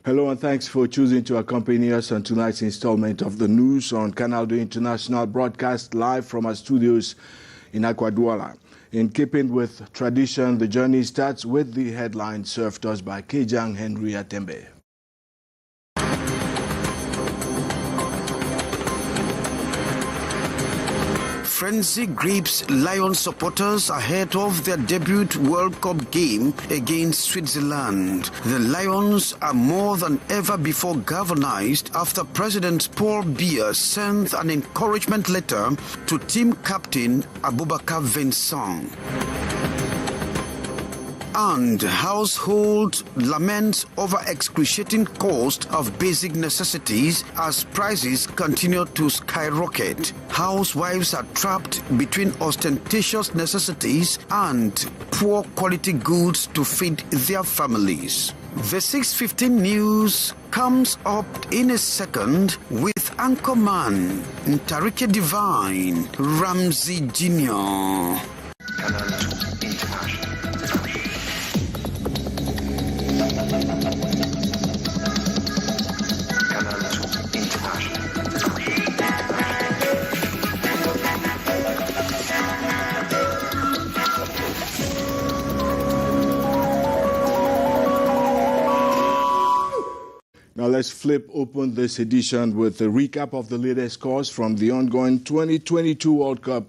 Hello and thanks for choosing to accompany us on tonight's installment of the news on Canal, the international broadcast live from our studios in Akwa. In keeping with tradition, the journey starts with the headlines served us by Kejang Henry Atembe. Frenzy grips Lions supporters ahead of their debut World Cup game against Switzerland. The Lions are more than ever before galvanized after President Paul Biya sent an encouragement letter to team captain Abubakar Vincent. And household laments over excruciating cost of basic necessities as prices continue to skyrocket. Housewives are trapped between ostentatious necessities and poor quality goods to feed their families. The 6:15 news comes up in a second with anchorman Ntarike Divine Ramsey Jr. Now let's flip open this edition with a recap of the latest scores from the ongoing 2022 World Cup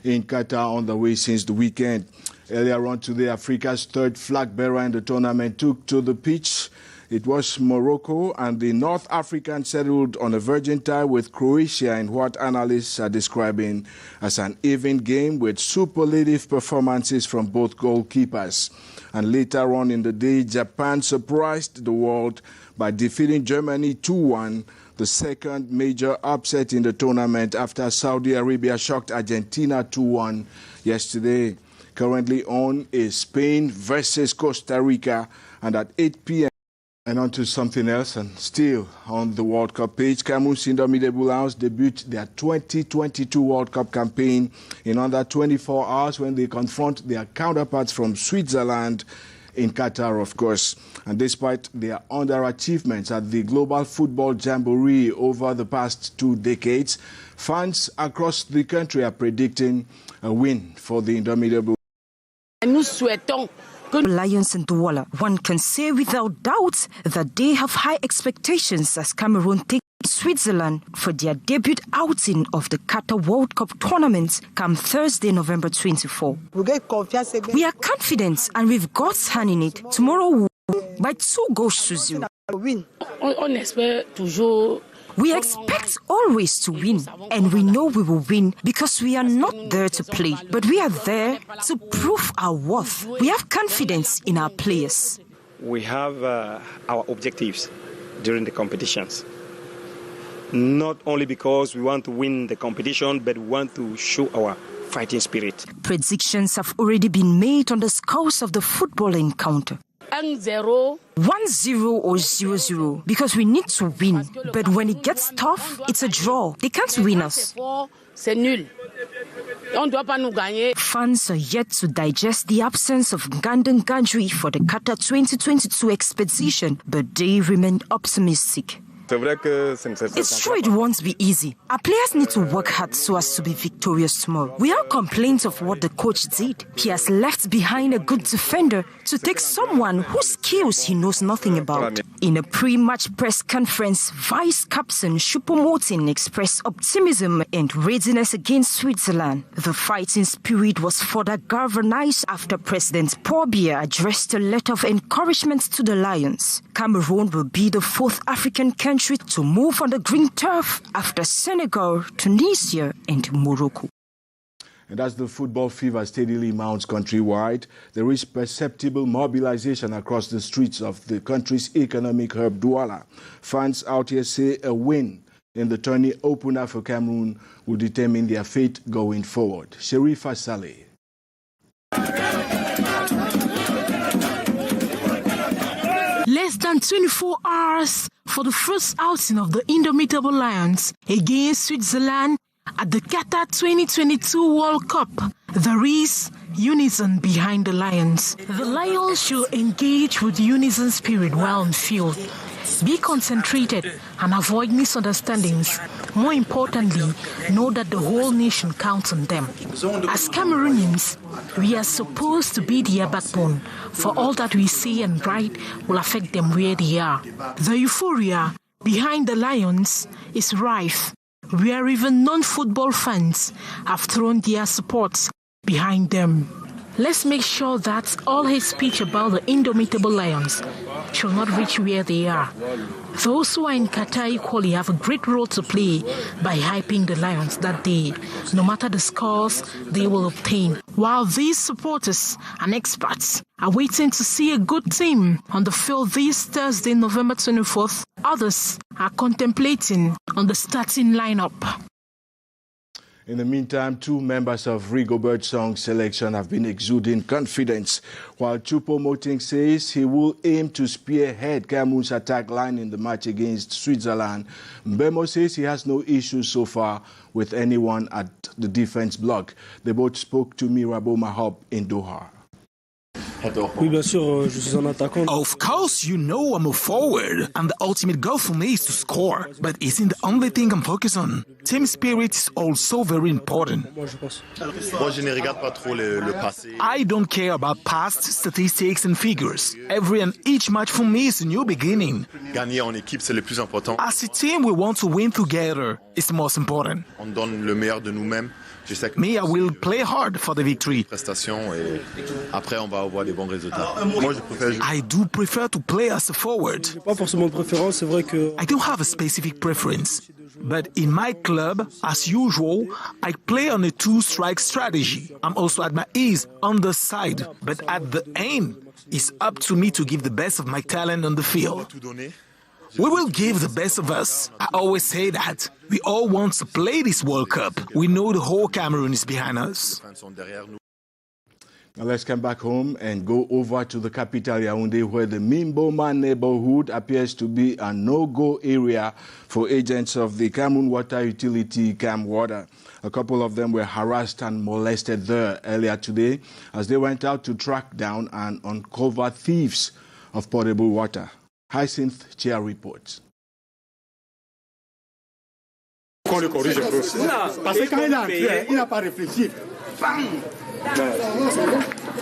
in Qatar on the way since the weekend. Earlier on today, Africa's third flag bearer in the tournament took to the pitch. It was Morocco, and the North Africans settled on a virgin tie with Croatia in what analysts are describing as an even game with superlative performances from both goalkeepers. And later on in the day, Japan surprised the world by defeating Germany 2-1, the second major upset in the tournament after Saudi Arabia shocked Argentina 2-1 yesterday. Currently on is Spain versus Costa Rica, and at 8 p.m. And on to something else, and still on the World Cup page, Cameroon's Indomitable Lions debut their 2022 World Cup campaign in under 24 hours when they confront their counterparts from Switzerland in Qatar, of course. And despite their underachievements at the Global Football Jamboree over the past 2 decades, fans across the country are predicting a win for the Indomitable. Lions and Douala, one can say without doubt that they have high expectations as Cameroon take Switzerland for their debut outing of the Qatar World Cup tournament come Thursday, November 24. We are confident and with God's hand in it, tomorrow by 2 goals to 0. We expect always to win, and we know we will win because we are not there to play, but we are there to prove our worth. We have confidence in our players. We have our objectives during the competitions. Not only because we want to win the competition, but we want to show our fighting spirit. Predictions have already been made on the scores of the football encounter. 1-0 or 0-0 because we need to win. But when it gets tough, it's a draw. They can't win us. Fans are yet to digest the absence of Ngandan Gandri for the Qatar 2022 expedition, but they remain optimistic. It's true it won't be easy. Our players need to work hard so as to be victorious tomorrow. We have complaints of what the coach did. He has left behind a good defender to take someone whose skills he knows nothing about. In a pre-match press conference, Vice Captain Choupo-Moting expressed optimism and readiness against Switzerland. The fighting spirit was further galvanized after President Paul Biya addressed a letter of encouragement to the Lions. Cameroon will be the 4th African country to move on the green turf after Senegal, Tunisia and Morocco. And as the football fever steadily mounts countrywide, there is perceptible mobilization across the streets of the country's economic hub, Douala. Fans out here say a win in the tourney opener for Cameroon will determine their fate going forward. Sherifa Saleh. Less than 24 hours for the first outing of the Indomitable Lions against Switzerland at the Qatar 2022 World Cup. There is unison behind the Lions. The Lions should engage with unison spirit while on field. Be concentrated and avoid misunderstandings. More importantly, know that the whole nation counts on them. As Cameroonians, we are supposed to be their backbone, for all that we say and write will affect them where they are. The euphoria behind the Lions is rife, where even non-football fans have thrown their support behind them. Let's make sure that all hate speech about the indomitable Lions shall not reach where they are. Those who are in Qatar equally have a great role to play by hyping the Lions that day, no matter the scores they will obtain. While these supporters and experts are waiting to see a good team on the field this Thursday, November 24th, others are contemplating on the starting lineup. In the meantime, two members of Rigobert Song's selection have been exuding confidence, while Choupo-Moting says he will aim to spearhead Cameroon's attack line in the match against Switzerland. Mbemo says he has no issues so far with anyone at the defense block. They both spoke to Mirabo Mahop in Doha. Of course, you know I'm a forward, and the ultimate goal for me is to score. But it isn't the only thing I'm focused on. Team spirit is also very important. I don't care about past statistics and figures. Every and each match for me is a new beginning. As a team, we want to win together. It's the most important. Me, I will play hard for the victory. I do prefer to play as a forward. I don't have a specific preference. But in my club, as usual, I play on a two-strike strategy. I'm also at my ease on the side. But at the end, it's up to me to give the best of my talent on the field. We will give the best of us. I always say that. We all want to play this World Cup. We know the whole Cameroon is behind us. Now let's come back home and go over to the capital, Yaoundé, where the Mimboma neighborhood appears to be a no-go area for agents of the Cameroon water utility, CamWater. A couple of them were harassed and molested there earlier today as they went out to track down and uncover thieves of potable water. Hyacinth Chair reports. Qu'on le corrige un peu. Parce que quand il a entré, il n'a pas réfléchi.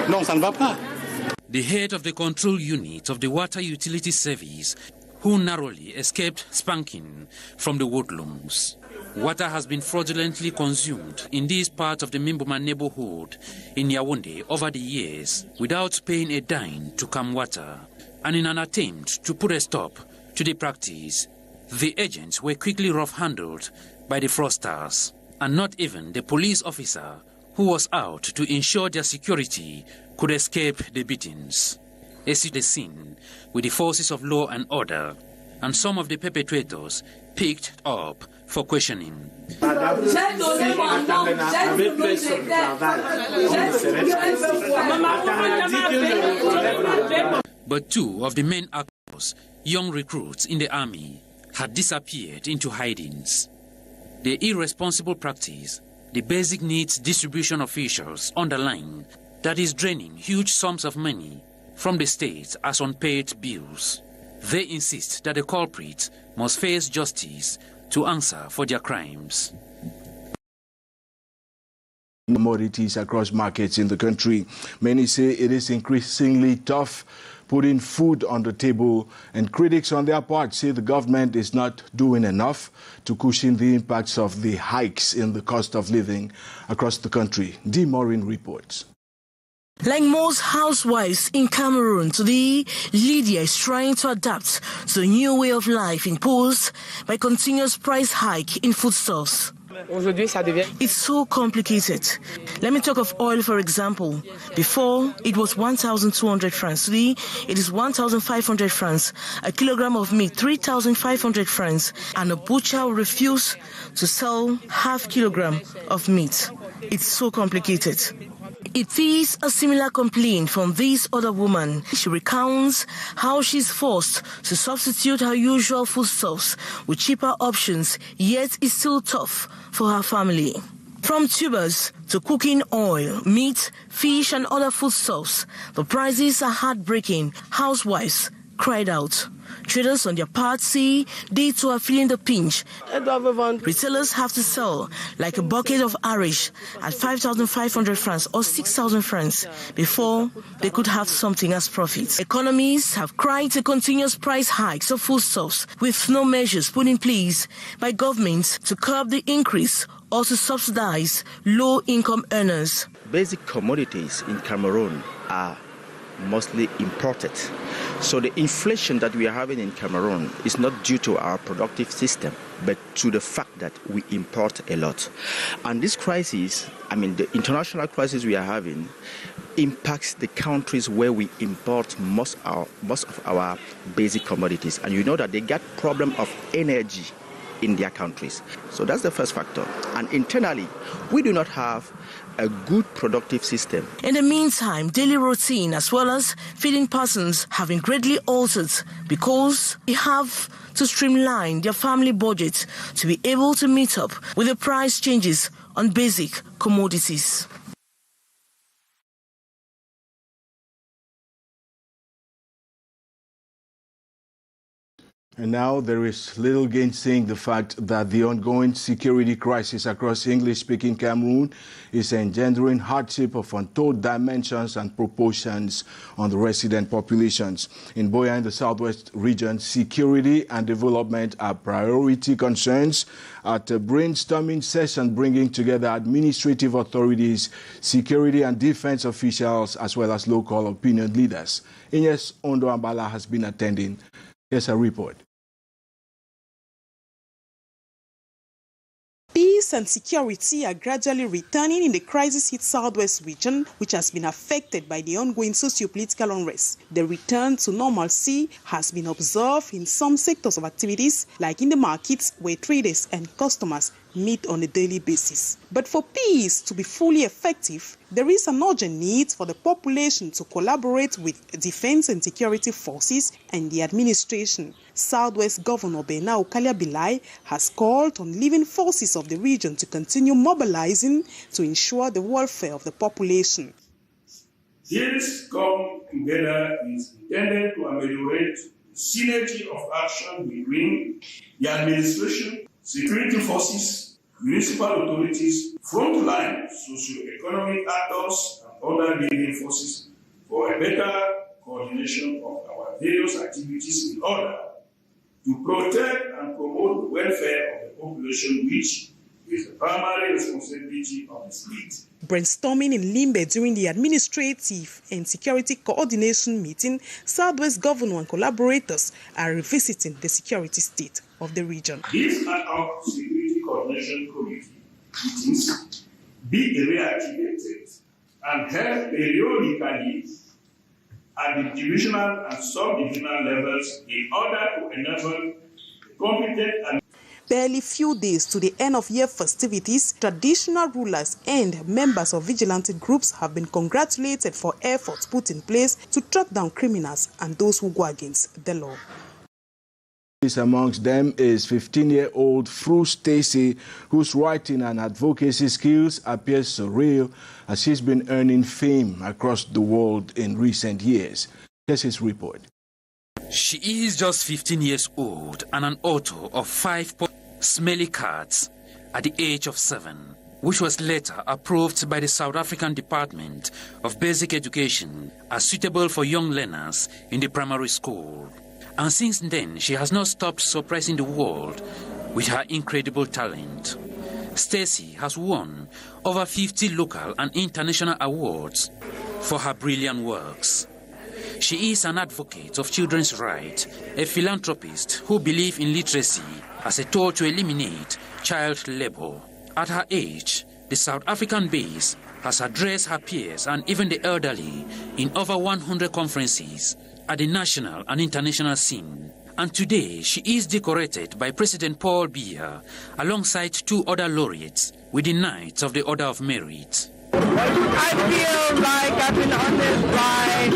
Non, ça ne va pas. The head of the control unit of the water utility service, who narrowly escaped spanking from the woodlums. Water has been fraudulently consumed in this part of the Mimboma neighborhood in Yaoundé over the years without paying a dime to CamWater. And in an attempt to put a stop to the practice, the agents were quickly rough-handled by the fraudsters, and not even the police officer who was out to ensure their security could escape the beatings. They see the scene with the forces of law and order, and some of the perpetrators picked up for questioning. But two of the main actors, young recruits in the army, had disappeared into hidings. The irresponsible practice, the basic needs distribution officials underline, that is draining huge sums of money from the state as unpaid bills. They insist that the culprits must face justice to answer for their crimes. Commodities across markets in the country. Many say it is increasingly tough putting food on the table, and critics on their part say the government is not doing enough to cushion the impacts of the hikes in the cost of living across the country. D. Maureen reports. Like most housewives in Cameroon today, Lydia is trying to adapt to a new way of life imposed by continuous price hike in foodstuffs. It's so complicated. Let me talk of oil, for example. Before, it was 1,200 francs. Today, it is 1,500 francs. A kilogram of meat, 3,500 francs. And a butcher will refuse to sell half kilogram of meat. It's so complicated. It is a similar complaint from this other woman. She recounts how she's forced to substitute her usual foodstuffs with cheaper options, yet it's still tough for her family. From tubers to cooking oil, meat, fish and other foodstuffs, the prices are heartbreaking. Housewives cried out. Traders on their part say they too are feeling the pinch. Retailers have to sell like a bucket of Irish at 5,500 francs or 6,000 francs before they could have something as profit. Economists have cried to continuous price hikes of foodstuffs with no measures put in place by governments to curb the increase or to subsidize low-income earners. Basic commodities in Cameroon are mostly imported. So the inflation that we are having in Cameroon is not due to our productive system, but to the fact that we import a lot. And this crisis, the international crisis we are having, impacts the countries where we import most of our basic commodities. And you know that they got problem of energy in their countries. So that's the first factor. And internally, we do not have a good productive system. In the meantime, daily routine as well as feeding patterns have been greatly altered because they have to streamline their family budget to be able to meet up with the price changes on basic commodities. And now there is little gainsaying the fact that the ongoing security crisis across English-speaking Cameroon is engendering hardship of untold dimensions and proportions on the resident populations. In Boya, in the southwest region, security and development are priority concerns at a brainstorming session bringing together administrative authorities, security and defense officials, as well as local opinion leaders. Ines Ondo-Ambala has been attending. Here's a report. Peace and security are gradually returning in the crisis-hit southwest region, which has been affected by the ongoing socio-political unrest. The return to normalcy has been observed in some sectors of activities, like in the markets where traders and customers meet on a daily basis. But for peace to be fully effective, there is an urgent need for the population to collaborate with defense and security forces and the administration. Southwest Governor Bena Okalia-Bilai has called on living forces of the region to continue mobilizing to ensure the welfare of the population. This come together is intended to ameliorate the synergy of action between the administration, security forces, municipal authorities, frontline socio-economic actors, and other living forces for a better coordination of our various activities in order to protect and promote the welfare of the population, which is the primary responsibility of the state. Brainstorming in Limbe during the administrative and security coordination meeting, Southwest Governor and collaborators are revisiting the security state of the region. These ad hoc security coordination committee meetings be reactivated and held periodically at the divisional and sub-divisional levels in order to enable the competent and barely few days to the end of year festivities, traditional rulers and members of vigilante groups have been congratulated for efforts put in place to track down criminals and those who go against the law. Amongst them is 15-year-old Fru Stacy, whose writing and advocacy skills appear surreal as she's been earning fame across the world in recent years. Here's his report. She is just 15 years old and an author of 5 smelly cards at the age of 7, which was later approved by the South African Department of Basic Education as suitable for young learners in the primary school. And since then, she has not stopped surprising the world with her incredible talent. Stacy has won over 50 local and international awards for her brilliant works. She is an advocate of children's rights, a philanthropist who believes in literacy as a tool to eliminate child labor. At her age, the South African base has addressed her peers and even the elderly in over 100 conferences at the national and international scene. And today, she is decorated by President Paul Biya alongside 2 other laureates with the Knights of the Order of Merit. I feel like I've been on this ride,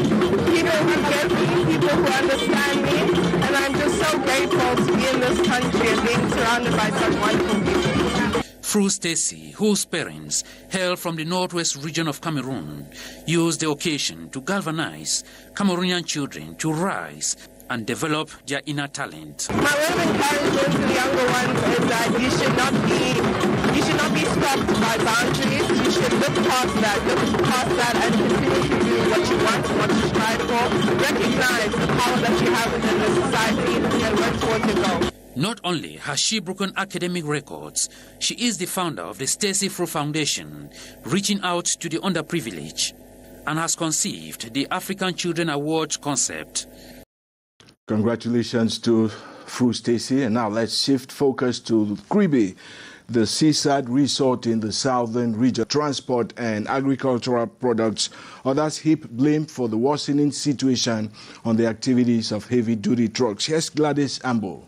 people who get me, people who understand me, and I'm just so grateful to be in this country and being surrounded by such wonderful people. Fru Stacy, whose parents hail from the northwest region of Cameroon, used the occasion to galvanize Cameroonian children to rise and develop their inner talent. My word of encouragement to the younger ones is that you should not be stopped by boundaries. You should look past that and continue to do what you want, what you strive for. Recognize the power that you have within the society and work towards your goal. Not only has she broken academic records, she is the founder of the Stacey Fru Foundation, reaching out to the underprivileged, and has conceived the African Children Award concept. Congratulations to Fru Stacey. And now let's shift focus to Cliquez, the seaside resort in the southern region. Transport and agricultural products. Others heap blame for the worsening situation on the activities of heavy-duty trucks. Here's Gladys Ambo.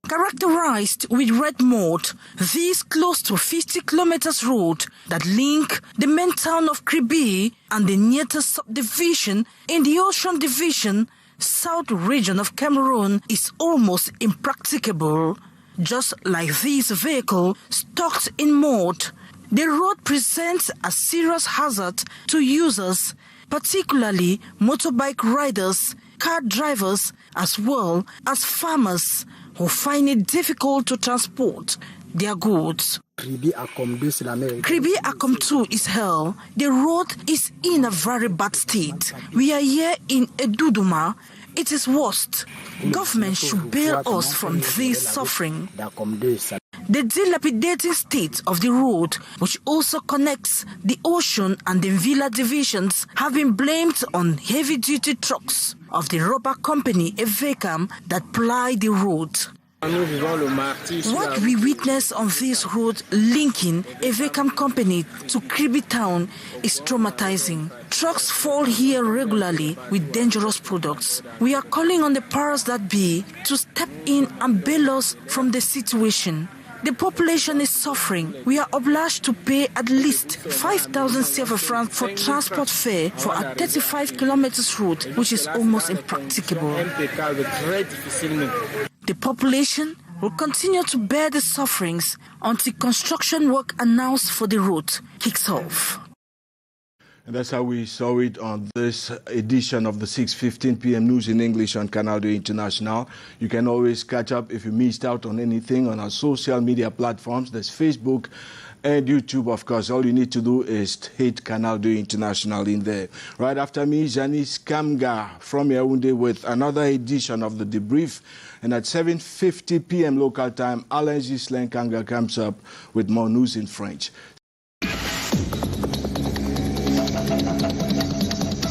Characterized with red mud, this close to 50 kilometers road that link the main town of Cliquez and the nearest subdivision in the Ocean Division, South region of Cameroon, is almost impracticable. Just like this vehicle stuck in mud, the road presents a serious hazard to users, particularly motorbike riders, car drivers, as well as farmers who find it difficult to transport their goods. Cliquez Acom 2 is hell. The road is in a very bad state. We are here in Eduduma. It is worst. Government should bail us from this suffering. The dilapidating state of the road, which also connects the ocean and the Villa divisions, have been blamed on heavy-duty trucks of the rubber company Evecam that ply the road. What we witness on this road linking Evecam company to Cliquez town is traumatizing. Trucks fall here regularly with dangerous products. We are calling on the powers that be to step in and bail us from the situation. The population is suffering. We are obliged to pay at least 5,000 CFA francs for transport fare for a 35 kilometers route, which is almost impracticable. The population will continue to bear the sufferings until construction work announced for the route kicks off. And that's how we saw it on this edition of the 6:15 p.m. news in English on Canal International. You can always catch up if you missed out on anything on our social media platforms. There's Facebook and YouTube, of course. All you need to do is hit Canal International in there. Right after me, Janice Kamga from Yaoundé with another edition of The Debrief. And at 7:50 p.m. local time, Alain Ghislain Kanga comes up with more news in French.